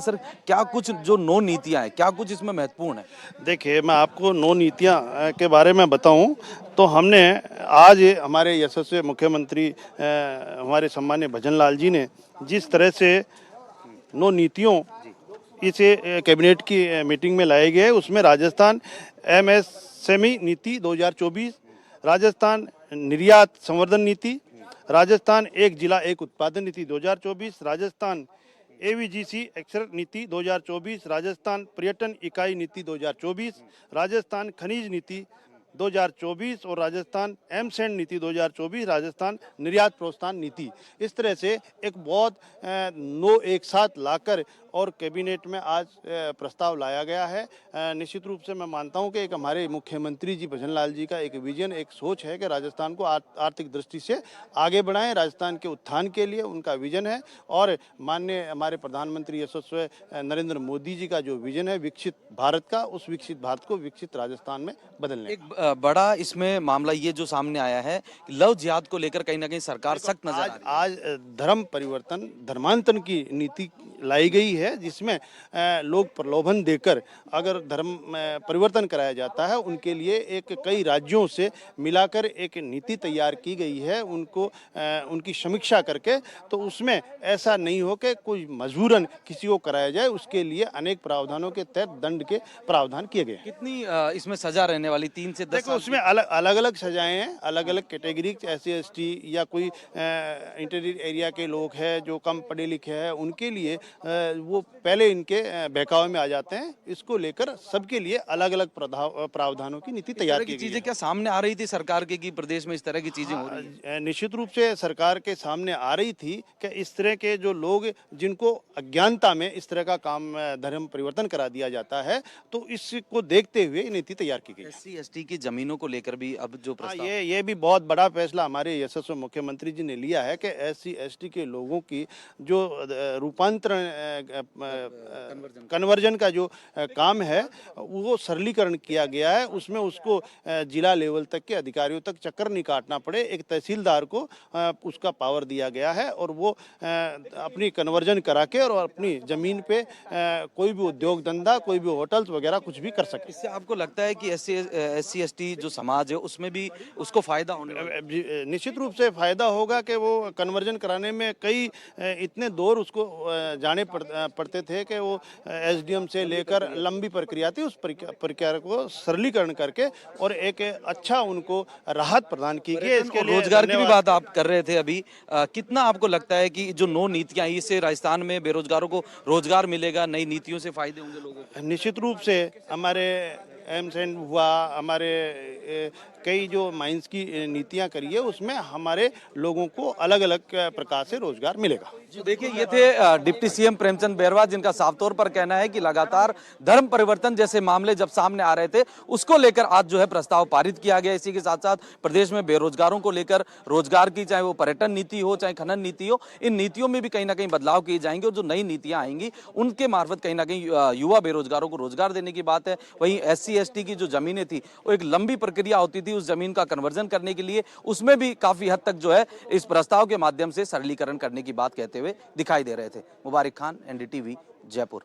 Sir, क्या कुछ जो 9 नीतियां हैं, क्या कुछ इसमें महत्वपूर्ण है? देखिए, मैं आपको 9 नीतियाँ के बारे में बताऊँ तो हमने आज हमारे यशस्वी मुख्यमंत्री हमारे सम्माननीय भजन लाल जी ने जिस तरह से 9 नीतियों इसे कैबिनेट की मीटिंग में लाए गए, उसमें राजस्थान एमएसएमई नीति 2024, राजस्थान निर्यात संवर्धन नीति, राजस्थान एक जिला एक उत्पादन नीति 2024, राजस्थान एवीजीसी अक्षर नीति 2024, राजस्थान पर्यटन इकाई नीति 2024, राजस्थान खनिज नीति 2024 और राजस्थान एमसैंड नीति 2024, राजस्थान निर्यात प्रोत्साहन नीति। इस तरह से एक बहुत नो एक साथ लाकर और कैबिनेट में आज प्रस्ताव लाया गया है। निश्चित रूप से मैं मानता हूं कि एक हमारे मुख्यमंत्री जी भजन लाल जी का एक विजन, एक सोच है कि राजस्थान को आर्थिक दृष्टि से आगे बढ़ाएं, राजस्थान के उत्थान के लिए उनका विजन है। और माननीय हमारे प्रधानमंत्री यशस्वी नरेंद्र मोदी जी का जो विजन है विकसित भारत का, उस विकसित भारत को विकसित राजस्थान में बदलने एक बड़ा इसमें मामला ये जो सामने आया है, लव जिहाद को लेकर कहीं ना कहीं सरकार सख्त नजर आ रही है। आज धर्म परिवर्तन धर्मांतरण की नीति लाई गई है, जिसमें लोग प्रलोभन देकर अगर धर्म परिवर्तन कराया जाता है, उनके लिए एक कई राज्यों से मिलाकर एक नीति तैयार की गई है, उनको उनकी समीक्षा करके। तो उसमें ऐसा नहीं हो कि कोई मजबूरन किसी को कराया जाए, उसके लिए अनेक प्रावधानों के तहत दंड के प्रावधान किए गए हैं। कितनी इसमें सजा रहने वाली? 3 से 10 देखो, साल उसमें अलग अलग सजाएं हैं, अलग अलग कैटेगरी, एससी एसटी या कोई इंटीरियर एरिया के लोग हैं जो कम पढ़े लिखे हैं, उनके लिए वो पहले इनके बहकावे में आ जाते हैं। इसको लेकर सबके लिए अलग अलग प्रावधानों की नीति तैयार की गई चीजें है। क्या सामने आ रही थी सरकार के कि प्रदेश में इस तरह की चीजें हो रही हैं? निश्चित रूप से सरकार के सामने आ रही थी कि इस तरह के जो लोग जिनको अज्ञानता में इस तरह का काम धर्म परिवर्तन करा दिया जाता है, तो इसको देखते हुए नीति तैयार की गई है। एससी एसटी की जमीनों को लेकर भी अब जो प्रस्ताव ये भी बहुत बड़ा फैसला हमारे यशस्वी मुख्यमंत्री जी ने लिया है कि एससी एसटी के लोगों की जो रूपांतरण कन्वर्जन का जो काम है वो सरलीकरण किया गया है। उसमें उसको जिला लेवल तक के अधिकारियों तक चक्कर नहीं काटना पड़े, एक तहसीलदार को उसका पावर दिया गया है और वो अपनी कन्वर्जन करा के और अपनी जमीन पे कोई भी उद्योग धंधा, कोई भी होटल्स वगैरह कुछ भी कर सके। इससे आपको लगता है कि एससी एसटी जो समाज है उसमें भी उसको फायदा होने वाला है? निश्चित रूप से फायदा होगा कि वो कन्वर्जन कराने में कई इतने दौर उसको जाने पड़ते थे कि वो एसडीएम से लेकर लंबी प्रक्रिया थी, उस प्रक्रिया को सरलीकरण करके और एक अच्छा उनको राहत प्रदान की गई। इसके लिए रोजगार की भी बात आप कर रहे थे अभी, कितना आपको लगता है कि जो 9 नीतियां हैं इससे राजस्थान में बेरोजगारों को रोजगार मिलेगा, नई नीतियों से फायदे होंगे लोगों को? निश्चित रूप से हमारे एमसैंड हुआ, हमारे कई जो माइंस की नीतियां करी है, उसमें हमारे लोगों को अलग अलग प्रकार से रोजगार मिलेगा। देखिए, ये थे डिप्टी सीएम प्रेमचंद बैरवा, जिनका साफ तौर पर कहना है कि लगातार धर्म परिवर्तन जैसे मामले जब सामने आ रहे थे उसको लेकर आज जो है प्रस्ताव पारित किया गया। इसी के साथ साथ प्रदेश में बेरोजगारों को लेकर रोजगार की, चाहे वो पर्यटन नीति हो चाहे खनन नीति हो, इन नीतियों में भी कहीं ना कहीं बदलाव किए जाएंगे और जो नई नीतियां आएंगी उनके मार्फत कहीं ना कहीं युवा बेरोजगारों को रोजगार देने की बात है। वहीं एससी एसटी की जो जमीनें थी वो एक लंबी प्रक्रिया होती थी उस जमीन का कन्वर्जन करने के लिए, उसमें भी काफी हद तक जो है इस प्रस्ताव के माध्यम से सरलीकरण करने की बात कहते हुए दिखाई दे रहे थे। मुबारक खान, एनडीटीवी, जयपुर।